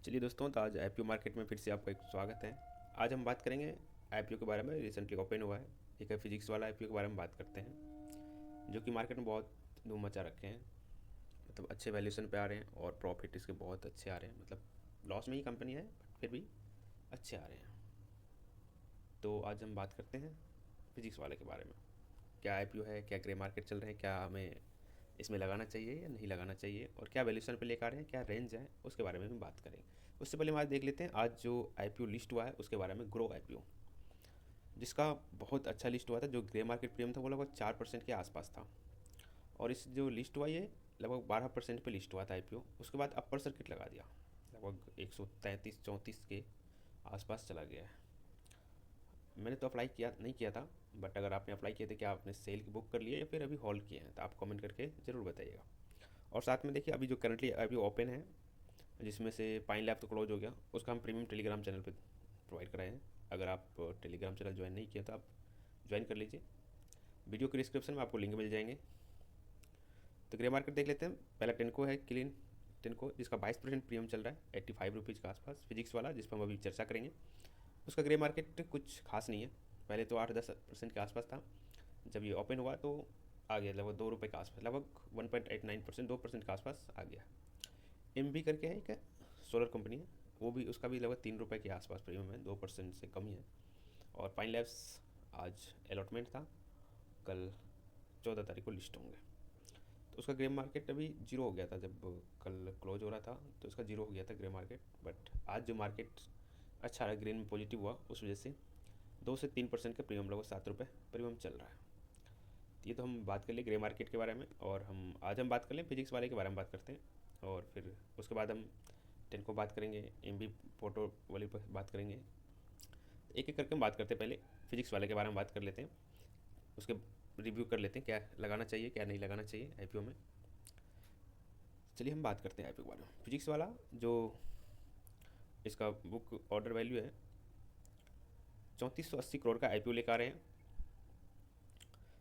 चलिए दोस्तों, तो आज आईपीओ मार्केट में फिर से आपका एक स्वागत है। आज हम बात करेंगे आईपीओ के बारे में। रिसेंटली ओपन हुआ है एक है फिजिक्स वाला आईपीओ के बारे में बात करते हैं, जो कि मार्केट में बहुत धूम मचा रखे हैं। मतलब अच्छे वैल्यूएशन पे आ रहे हैं और प्रॉफिट इसके बहुत अच्छे आ रहे हैं। मतलब लॉस में ही कंपनी है बट फिर भी अच्छे आ रहे हैं। तो आज हम बात करते हैं फिजिक्स वाले के बारे में। क्या आईपीओ है, क्या ग्रे मार्केट चल रहे हैं, क्या हमें इसमें लगाना चाहिए या नहीं लगाना चाहिए, और क्या वैल्यूएशन पे लेकर आ रहे हैं, क्या रेंज है, उसके बारे में हम बात करेंगे। उससे पहले हम आज देख लेते हैं आज जो आईपीओ लिस्ट हुआ है उसके बारे में। ग्रो आईपीओ, जिसका बहुत अच्छा लिस्ट हुआ था। जो ग्रे मार्केट प्रीमियम था वो लगभग 4% के आसपास था, और इस जो लिस्ट हुआ ये लगभग 12% पे लिस्ट हुआ था आईपीओ। उसके बाद अपर सर्किट लगा दिया, लगभग 133-34 के आसपास चला गया है। मैंने तो अप्लाई किया नहीं किया था, बट अगर आपने अप्लाई किए थे, क्या आपने सेल की बुक कर लिए या फिर अभी होल्ड किए हैं, तो आप कमेंट करके ज़रूर बताइएगा। और साथ में देखिए, अभी जो करंटली अभी ओपन है, जिसमें से पाइन लैब तो क्लोज हो गया, उसका हम प्रीमियम टेलीग्राम चैनल पे प्रोवाइड कराए हैं। अगर आप टेलीग्राम चैनल ज्वाइन नहीं किया तो आप ज्वाइन कर लीजिए। वीडियो के डिस्क्रिप्शन में आपको लिंक मिल जाएंगे। तो ग्रे मार्केट देख लेते हैं। पहला टेनको है, क्लीन टेनको, जिसका 22% प्रीमियम चल रहा है 85 रुपीज़ के आसपास। फिजिक्स वाला, जिस पर हम अभी चर्चा करेंगे, उसका ग्रे मार्केट कुछ खास नहीं है। पहले तो 8-10% के आसपास था, जब ये ओपन हुआ तो आ गया लगभग 2 रुपये के आसपास, लगभग 1.89%, 2% के आसपास आ गया। एम बी करके है एक सोलर कंपनी है, वो भी, उसका भी लगभग 3 रुपये के आसपास प्रीमियम है, 2% से कम ही है। और पाइन लैब्स आज अलॉटमेंट था, कल 14 तारीख को लिस्ट होंगे। तो उसका ग्रे मार्केट अभी जीरो हो गया था, जब कल क्लोज हो रहा था तो उसका जीरो हो गया था ग्रे मार्केट। बट आज जो मार्केट अच्छा रहा, ग्रीन में पॉजिटिव हुआ, उस वजह से 2 से 3% का प्रीमियम, लगभग 7 रुपये प्रीमियम चल रहा है। तो ये तो हम बात कर लिए ग्रे मार्केट के बारे में, और आज हम बात कर लें फिजिक्स वाले के बारे में बात करते हैं। और फिर उसके बाद हम टेन को बात करेंगे, एम बी फोटो वाली पर बात करेंगे। एक एक करके हम बात करते हैं। पहले फिजिक्स वाले के बारे में बात कर लेते हैं, उसके रिव्यू कर लेते हैं, क्या लगाना चाहिए क्या नहीं लगाना चाहिए आईपीओ में। चलिए हम बात करते हैं आईपीओ के बारे में। फिजिक्स वाला जो इसका बुक ऑर्डर वैल्यू है, 3480 करोड़ का आईपीओ लेकर आ रहे हैं,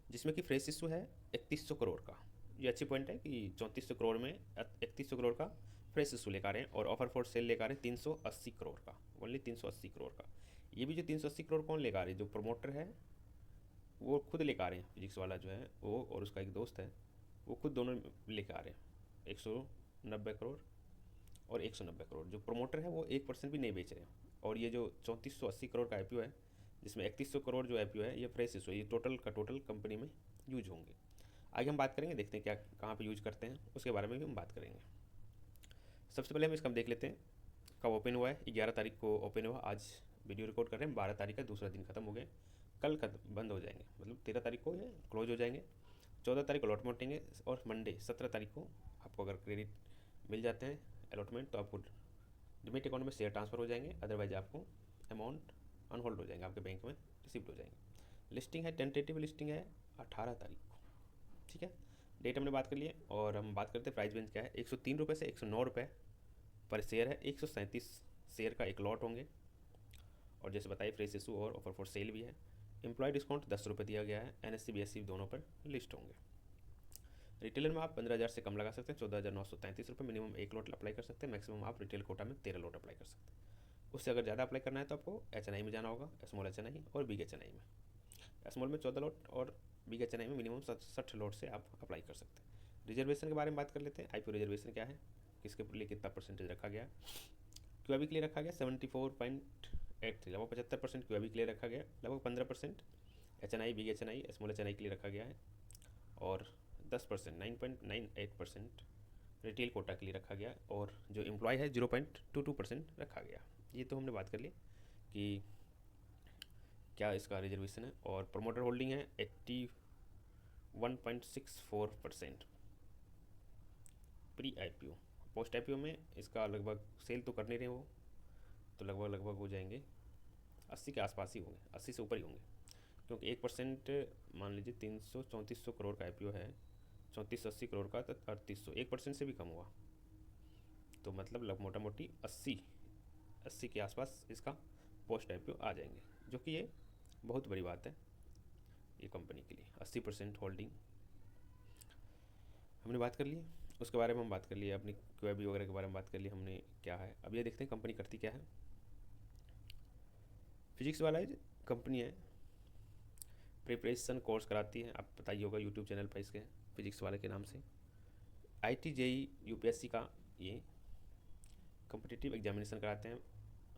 जिसमें कि फ्रेश इशू है 3100 करोड़ का। ये अच्छी पॉइंट है कि 3400 करोड़ में 3100 करोड़ का फ्रेश इशू लेकर आ रहे हैं, और ऑफर फॉर सेल लेकर आ रहे हैं 380 करोड़ का, ओनली 380 करोड़ का। ये भी जो 380 करोड़ कौन लेकर आ रहे हैं, जो प्रमोटर है वो खुद लेकर आ रहे हैं। फिजिक्स वाला जो है वो और उसका एक दोस्त है, वो खुद दोनों लेकर आ रहे हैं 190 करोड़ और 190 करोड़। जो प्रमोटर है वो 1% भी नहीं बेच रहे हैं। और ये जो 3480 करोड़ का आईपीओ है, जिसमें 3100 करोड़ जो आईपीओ है ये फ्रेश इशू है, ये टोटल का टोटल कंपनी में यूज होंगे। आगे हम बात करेंगे, देखते हैं क्या कहाँ पे यूज करते हैं, उसके बारे में भी हम बात करेंगे। सबसे पहले हम इसका देख लेते हैं कब ओपन हुआ है। 11 तारीख को ओपन हुआ। आज वीडियो रिकॉर्ड कर रहे हैं, 12 तारीख का दूसरा दिन खत्म हो गया। कल बंद हो जाएंगे, मतलब 13 तारीख को ये क्लोज हो जाएंगे। 14 तारीख को अलॉटमेंट देंगे, और मंडे 17 तारीख को आपको अगर क्रेडिट मिल जाते हैं अलॉटमेंट, तो आपको डिमेट अकाउंट में शेयर ट्रांसफ़र हो जाएंगे। अदरवाइज आपको अमाउंट अनहोल्ड हो जाएंगे, आपके बैंक में रिसिप्ट हो जाएंगे। लिस्टिंग है, टेंटेटिव लिस्टिंग है 18 तारीख को, ठीक है। डेट हमने बात कर लिए, और हम बात करते हैं प्राइस रेंज क्या है। 103 रुपये से 109 रुपये पर शेयर है। 137 शेयर का एक लॉट होंगे, और जैसे बताइए फ्रेश इशू और ऑफर फॉर सेल भी है। एम्प्लॉय डिस्काउंट 10 रुपये दिया गया है। NSE BSE दोनों पर लिस्ट होंगे। रिटेलर में आप 15,000 से कम लगा सकते हैं, 14,933 रुपये। मिनिमम एक लॉट अप्लाई कर सकते हैं, मैक्सिमम आप रिटेल कोटा में 13 लॉट अप्लाई कर सकते हैं। उससे अगर ज़्यादा अप्लाई करना है तो आपको HNI में जाना होगा, स्मॉल HNI और बिग HNI में। स्मॉल में 14 लॉट और बिग HNI में मिनिमम 60 लॉट से आप अप्लाई कर सकते हैं। रिजर्वेशन के बारे में बात कर लेते हैं। आईपीओ रिजर्वेशन क्या है, किसके लिए कितना परसेंटेज रखा गया। क्यूआईबी के लिए रखा गया 74.83, लगभग 75% क्यूआईबी के लिए रखा गया। लगभग 15% HNI, big HNI, small HNI के लिए रखा गया है। और 10%, 9.98% रिटेल कोटा के लिए रखा गया। और जो एम्प्लॉय है 0.22% रखा गया। ये तो हमने बात कर ली कि क्या इसका रिजर्वेशन है। और प्रमोटर होल्डिंग है 81.64%। प्री आईपीओ, पोस्ट आईपीओ में इसका लगभग सेल तो कर नहीं रहे वो, तो लगभग हो जाएंगे 80 के आसपास ही होंगे, 80 से ऊपर ही होंगे। क्योंकि 1% मान लीजिए 334 करोड़ का आईपीओ है, 3480 करोड़ का, तो 3800, 1% से भी कम हुआ, तो मतलब मोटा मोटी 80 के आसपास इसका पोस्ट आईपीओ आ जाएंगे, जो कि ये बहुत बड़ी बात है ये कंपनी के लिए। 80% होल्डिंग हमने बात कर ली। उसके बारे में हम बात कर लिए, अपनी क्यूआईबी वगैरह के बारे में बात कर लिए हमने क्या है। अब ये देखते हैं कंपनी करती क्या है। फिजिक्स वाला कंपनी है, प्रिपरेशन कोर्स कराती है, आप बताइए होगा यूट्यूब चैनल पर इसके, फिजिक्स वाले के नाम से। आईटी जेई यूपीएससी का ये कॉम्पिटिटिव एग्जामिनेशन कराते हैं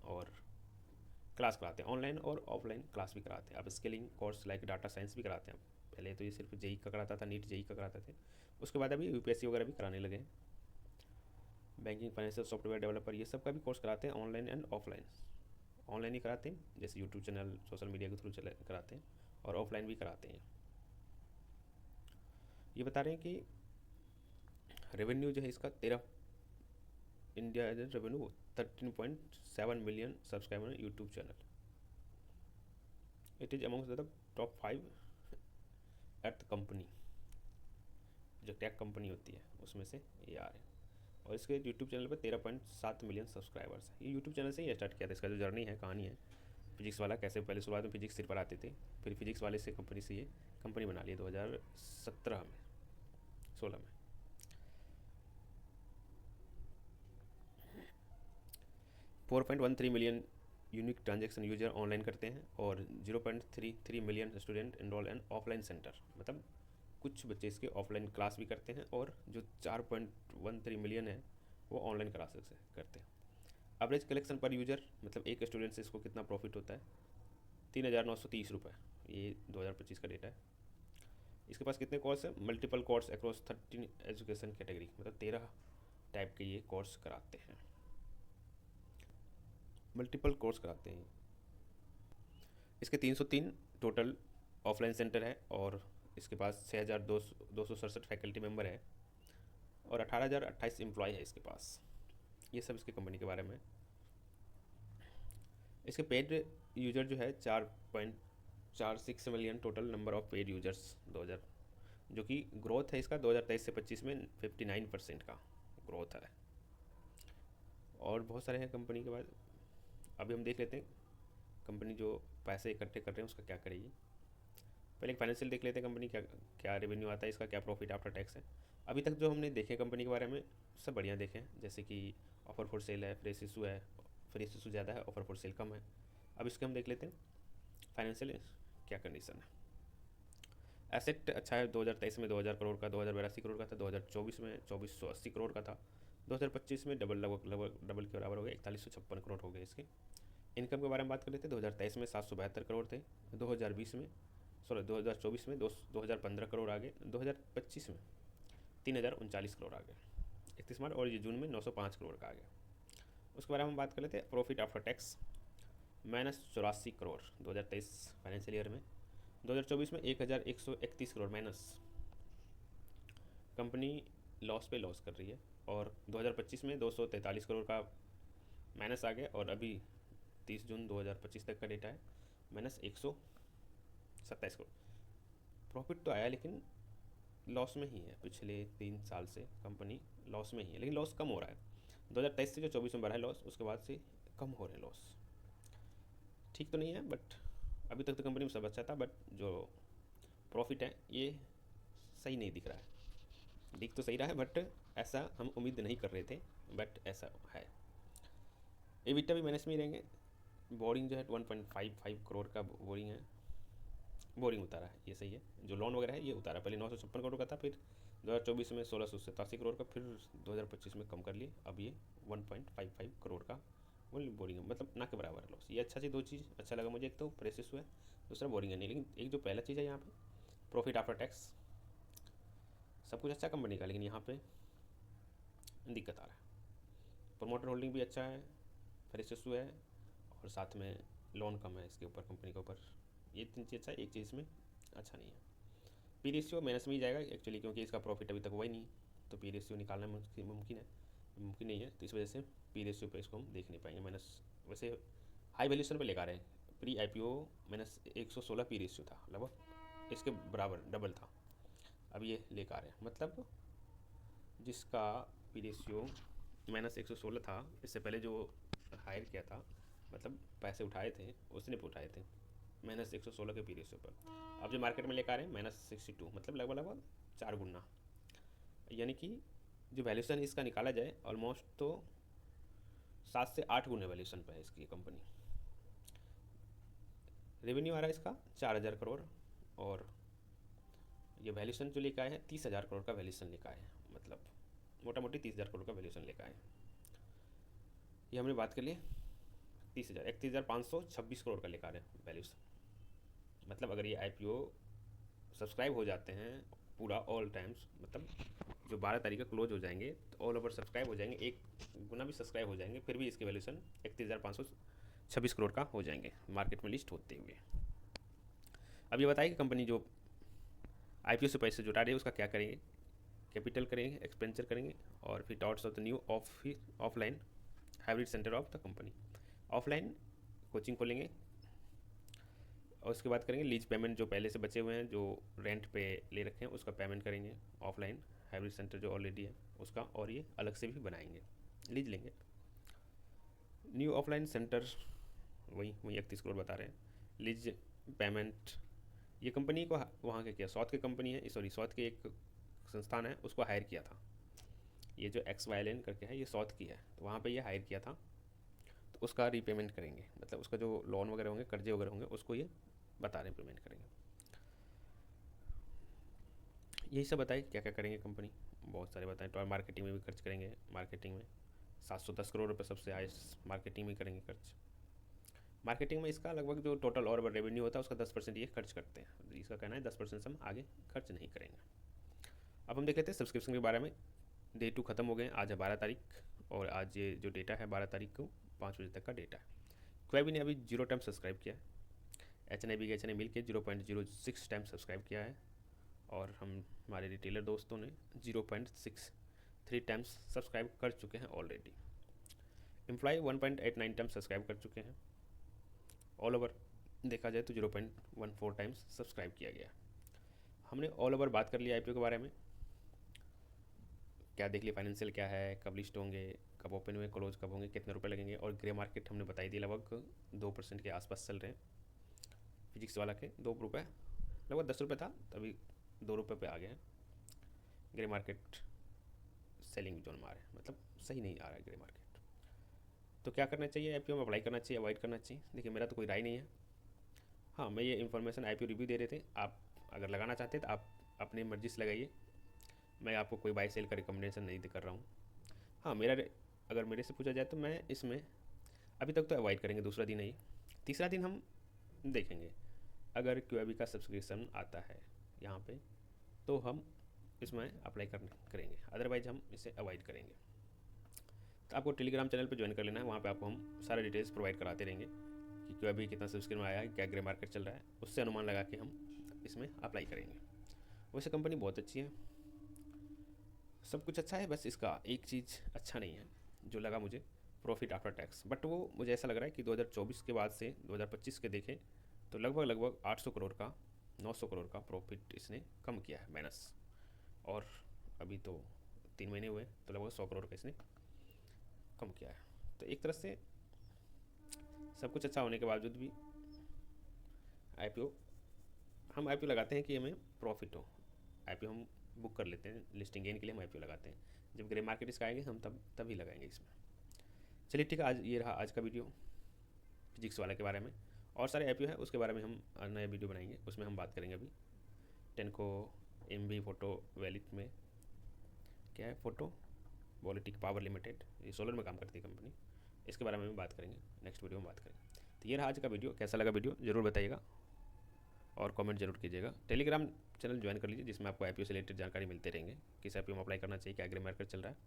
और क्लास कराते हैं, ऑनलाइन और ऑफलाइन क्लास भी कराते हैं। अब skilling course like data science भी कराते हैं। पहले तो ये सिर्फ जेई का कराता था, नीट जेई का कराते थे, उसके बाद अभी यूपीएससी वगैरह भी कराने लगे हैं। बैंकिंग, फाइनेंशियल, सॉफ्टवेयर डेवलपर, ये सब का भी कोर्स कराते हैं, ऑनलाइन एंड ऑफलाइन। ऑनलाइन ही कराते हैं जैसे यूट्यूब चैनल, सोशल मीडिया के थ्रू कराते हैं, और ऑफलाइन भी कराते हैं। ये बता रहे हैं कि रेवेन्यू जो है इसका 13 India revenue 13.7 million subscriber YouTube channel. It is amongst the top 5 at the company, जो टेक कंपनी होती है उसमें से ये आ रहे हैं। और इसके यूट्यूब चैनल पर 13.7 मिलियन सब्सक्राइबर्स है। ये यूट्यूब चैनल से ही स्टार्ट किया था, इसका जो जर्नी है, कहानी है फिजिक्स वाला, कैसे पहले शुरुआत में फिजिक्स सिर्फ पढ़ाते थे, फिर फिजिक्स वाले से कंपनी से ये कंपनी बना ली 2017 में, 16 में। 4.13 million unique transaction user online करते हैं और 0.33 million student enrol and offline centre, मतलब कुछ बच्चे इसके ऑफलाइन क्लास भी करते हैं, और जो 4.13 मिलियन है वो ऑनलाइन क्लासेस करते हैं। एवरेज कलेक्शन पर यूजर, मतलब एक स्टूडेंट से इसको कितना प्रॉफिट होता है, 3,930 रुपये, ये 2025 का डेटा है। इसके पास कितने कोर्स हैं, multiple course across 13 education category, मतलब 13 टाइप के ये कोर्स कराते हैं, मल्टीपल कोर्स कराते हैं। इसके 303 टोटल ऑफलाइन सेंटर है, और इसके पास 6,267 फैकल्टी मेंबर है, और 18,028 एम्प्लॉय है इसके पास। ये सब इसकी कंपनी के बारे में। इसके पेड यूजर जो है 4.46 million total number of paid users 2000, जो कि ग्रोथ है इसका 2023 से 25 में 59% का ग्रोथ है। और बहुत सारे हैं कंपनी के बाद। अभी हम देख लेते हैं कंपनी जो पैसे इकट्ठे कर रहे हैं उसका क्या करेगी। पहले एक फाइनेंशियल देख लेते हैं, कंपनी क्या क्या रेवेन्यू आता है इसका, क्या प्रॉफिट आफ्टर टैक्स है। अभी तक जो हमने देखे कंपनी के बारे में सब बढ़िया देखे हैं, जैसे कि ऑफर फॉर सेल है, फ्रेश इशू है, फ्रेश इशू ज़्यादा है, ऑफर फॉर सेल कम है। अब इसके हम देख लेते हैं फाइनेंशियल क्या कंडीशन है। एसेट अच्छा है, 2023 में 2,000 करोड़ का, 2082 करोड़ का था, 2024 में 2,480 करोड़ का था, 2025 में लगभग डबल के बराबर हो गया, 4,156 करोड़ हो गए इसके। इनकम के बारे में बात कर लेते हैं, 2023 में 772 करोड़ थे, 2024 में 2015 करोड़ आ गए, 2025 में 3,039 करोड़ आ गए 31 मार्च, और ये जून में 905 करोड़ का आ गया। उसके बारे में हम बात कर लेते हैं। Profit after tax -84 crore 2023 financial year में, 2024 में 1,131 करोड़ माइनस, कंपनी लॉस पे लॉस कर रही है। और 2025 में 243 करोड़ का माइनस आ गया, और अभी 30 जून 2025 तक का डेटा है -127 करोड़। प्रॉफिट तो आया लेकिन लॉस में ही है, पिछले 3 साल से कंपनी लॉस में ही है, लेकिन लॉस कम हो रहा है। 2023 से जो 24 में बढ़ा है लॉस, उसके बाद से कम हो रहे हैं लॉस। ठीक तो नहीं है, बट अभी तक तो कंपनी में सब अच्छा था, बट जो प्रॉफिट है ये सही नहीं दिख रहा है। दिख तो सही रहा है बट ऐसा हम उम्मीद नहीं कर रहे थे, बट ऐसा है। एबिटा भी माइनस में ही रहेंगे। बोरिंग जो है 1.55 करोड़ का बोरिंग है, बोरिंग उतारा है, ये सही है। जो लोन वगैरह है ये उतारा, पहले 956 करोड़ का था, फिर 2024 में 1,687 करोड़ का, फिर 2025 में कम कर लिए, अब ये 1.55 करोड़ का बोरिंग है, मतलब ना के बराबर है लॉस। ये अच्छा चीज़, दो चीज़ अच्छा लगा मुझे, एक तो प्रेसिस हुआ है, दूसरा बोरिंग है नहीं। लेकिन एक जो पहला चीज़ है यहाँ पे प्रॉफिट आफ्टर टैक्स, सब कुछ अच्छा कंपनी का, लेकिन यहाँ पे दिक्कत आ रहा है। प्रोमोटर होल्डिंग भी अच्छा है, प्रेसिस हुआ है, और साथ में लोन कम है इसके ऊपर, कंपनी के ऊपर। ये 3 चीज़ अच्छा है, एक चीज़ इसमें अच्छा नहीं है। पी रेशियो माइनस में ही जाएगा एक्चुअली, क्योंकि इसका प्रॉफिट अभी तक हुआ ही नहीं, तो पी रेशियो निकालना मुमकिन नहीं है, तो इस वजह से पी रेशियो पे इसको हम देख नहीं पाएंगे माइनस। वैसे हाई वैल्यूशन पे लेकर रहे हैं, प्री IPO -116 पी रेशियो था, लगभग इसके बराबर डबल था, अब ये लेकर आ रहे हैं, मतलब जिसका पी रेशियो -116 था, इससे पहले जो हायर किया था, मतलब पैसे उठाए थे उसने पे उठाए थे -116 के पी रेशियो पर। अब जो मार्केट में लेकर आ रहे हैं -62, मतलब लगभग 4 गुना, यानी कि जो वैल्यूशन इसका निकाला जाए ऑलमोस्ट तो 7 से 8 गुने वैल्यूशन पे है इसकी कंपनी। रेवेन्यू आ रहा है इसका 4,000 करोड़, और ये वैल्यूशन जो लेकर आए हैं 30,000 करोड़ का वैल्यूशन लेकर आए हैं, मतलब मोटा मोटी 30,000 करोड़ का वैल्यूशन लेकर आए हैं। ये हमने बात कर ली 31,526 करोड़ का लेकर आ रहे हैं वैल्यूशन। मतलब अगर ये IPO सब्सक्राइब हो जाते हैं पूरा ऑल टाइम्स, मतलब जो 12 तारीख का क्लोज हो जाएंगे तो ऑल ओवर सब्सक्राइब हो जाएंगे, 1 गुना भी सब्सक्राइब हो जाएंगे, फिर भी इसके वैल्यूशन 31,526 करोड़ का हो जाएंगे मार्केट में लिस्ट होते हुए। अब ये बताइए कि कंपनी जो IPO से पैसे जुटा रही है उसका क्या करेंगे, कैपिटल करेंगे, एक्सपेंचर करेंगे, और फिर thoughts of the new offline hybrid centre of the company. Offline coaching खोलेंगे, और उसके बाद करेंगे लीज पेमेंट, जो पहले से बचे हुए हैं जो रेंट पे ले रखे हैं उसका पेमेंट करेंगे। ऑफलाइन हाइब्रिड सेंटर जो ऑलरेडी है उसका, और ये अलग से भी बनाएंगे, लीज लेंगे। न्यू ऑफलाइन सेंटर वही 31 करोड़ बता रहे हैं। लीज पेमेंट, ये कंपनी को वहाँ के क्या साउथ की कंपनी है, सॉरी साउथ के एक संस्थान है उसको हायर किया था। ये जो XYLN करके है ये साउथ की है, तो वहाँ पे ये हायर किया था, तो उसका रीपेमेंट करेंगे, मतलब उसका जो लोन वगैरह होंगे, कर्जे वगैरह होंगे, उसको ये बता रहे हैं पेमेंट करेंगे। यही सब बताए क्या क्या करेंगे कंपनी, बहुत सारे बताएं। तो मार्केटिंग में भी खर्च करेंगे, मार्केटिंग में 710 करोड़ रुपये सबसे हाई मार्केटिंग में करेंगे खर्च। मार्केटिंग में इसका लगभग जो टोटल और रेवेन्यू होता है उसका 10% ये खर्च करते हैं। इसका कहना है 10% से हम आगे खर्च नहीं करेंगे। अब हम देख लेते हैं सब्सक्रिप्शन के बारे में। डे 2 ख़त्म हो गए, आज है 12 तारीख, और आज ये जो डेटा है 12 तारीख को 5 बजे तक का डेटा है। क्वेबी ने अभी 0 टाइम सब्सक्राइब किया है, HNIB के HNI मिल के 0.06 टाइम सब्सक्राइब किया है, और हमारे रिटेलर दोस्तों ने 0.63 टाइम्स सब्सक्राइब कर चुके हैं ऑलरेडी। एम्प्लॉय 1.89 टाइम्स सब्सक्राइब कर चुके हैं। ऑल ओवर देखा जाए तो 0.14 टाइम्स सब्सक्राइब किया गया। हमने ऑल ओवर बात कर लिया IPO के बारे में, क्या देख लिया, फाइनेंशियल क्या है, कब लिस्ट होंगे, कब ओपन हुए, क्लोज कब होंगे, कितने रुपए लगेंगे, और ग्रे मार्केट हमने बताई दी लगभग 2% के आसपास चल रहे हैं। फिजिक्स वाला के 2 रुपये, लगभग 10 रुपये था, तभी 2 रुपये पे आ गए हैं। ग्रे मार्केट सेलिंग जोन में आ रहे हैं, मतलब सही नहीं आ रहा है ग्रे मार्केट। तो क्या करना चाहिए, IPO में अप्लाई करना चाहिए, अवॉइड करना चाहिए? देखिए मेरा तो कोई राय नहीं है। हाँ, मैं ये इन्फॉर्मेशन IPO रिव्यू दे रहे थे, आप अगर लगाना चाहते हैं तो आप अपनी मर्जी से लगाइए, मैं आपको कोई बाई सेल का रिकमेंडेशन नहीं कर रहा हूँ। हाँ, अगर मेरे से पूछा जाए तो मैं इसमें अभी तक तो अवॉइड करेंगे, दूसरा दिन है ये, तीसरा दिन हम देखेंगे। अगर QIB का सब्सक्रिप्शन आता है यहाँ पे तो हम इसमें अप्लाई करेंगे, अदरवाइज हम इसे अवॉइड करेंगे। तो आपको टेलीग्राम चैनल पर ज्वाइन कर लेना है, वहाँ पे आपको हम सारे डिटेल्स प्रोवाइड कराते रहेंगे कि QIB कितना सब्सक्रिप्शन आया है, क्या ग्रे मार्केट चल रहा है, उससे अनुमान लगा के हम इसमें अप्लाई करेंगे। वैसे कंपनी बहुत अच्छी है, सब कुछ अच्छा है, बस इसका एक चीज़ अच्छा नहीं है जो लगा मुझे, प्रॉफिट आफ्टर टैक्स। बट वो मुझे ऐसा लग रहा है कि 2024 के बाद से 2025 के देखें तो लगभग 800 करोड़ का 900 करोड़ का प्रॉफिट इसने कम किया है माइनस, और अभी तो 3 महीने हुए तो लगभग 100 करोड़ का इसने कम किया है। तो एक तरह से सब कुछ अच्छा होने के बावजूद भी हम IPO लगाते हैं कि हमें प्रॉफिट हो। IPO हम बुक कर लेते हैं, लिस्टिंग गेन के लिए हम IPO लगाते हैं, जब ग्रे मार्केट इसका आएंगे हम तभी लगाएंगे इसमें। चलिए ठीक है, आज ये रहा आज का वीडियो फिजिक्स वाला के बारे में। और सारे IPO है उसके बारे में हम नया वीडियो बनाएंगे, उसमें हम बात करेंगे। अभी टेनको MB फोटो वैलिट में क्या है, फोटो वोल्टिक पावर लिमिटेड, ये सोलर में काम करती है कंपनी, इसके बारे में भी बात करेंगे, नेक्स्ट वीडियो में बात करेंगे। तो ये रहा आज का वीडियो, कैसा लगा वीडियो ज़रूर बताइएगा और कमेंट जरूर कीजिएगा। टेलीग्राम चैनल ज्वाइन कर लीजिए, जिसमें आपको IPO से रिलेटेड जानकारी मिलते रहेंगे, किस IPO में अप्लाई करना चाहिए, क्या ग्रे मार्केट चल रहा है,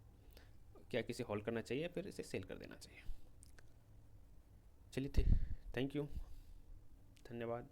क्या किसी होल्ड करना चाहिए, फिर इसे सेल कर देना चाहिए। चलिए ठीक, थैंक यू, धन्यवाद।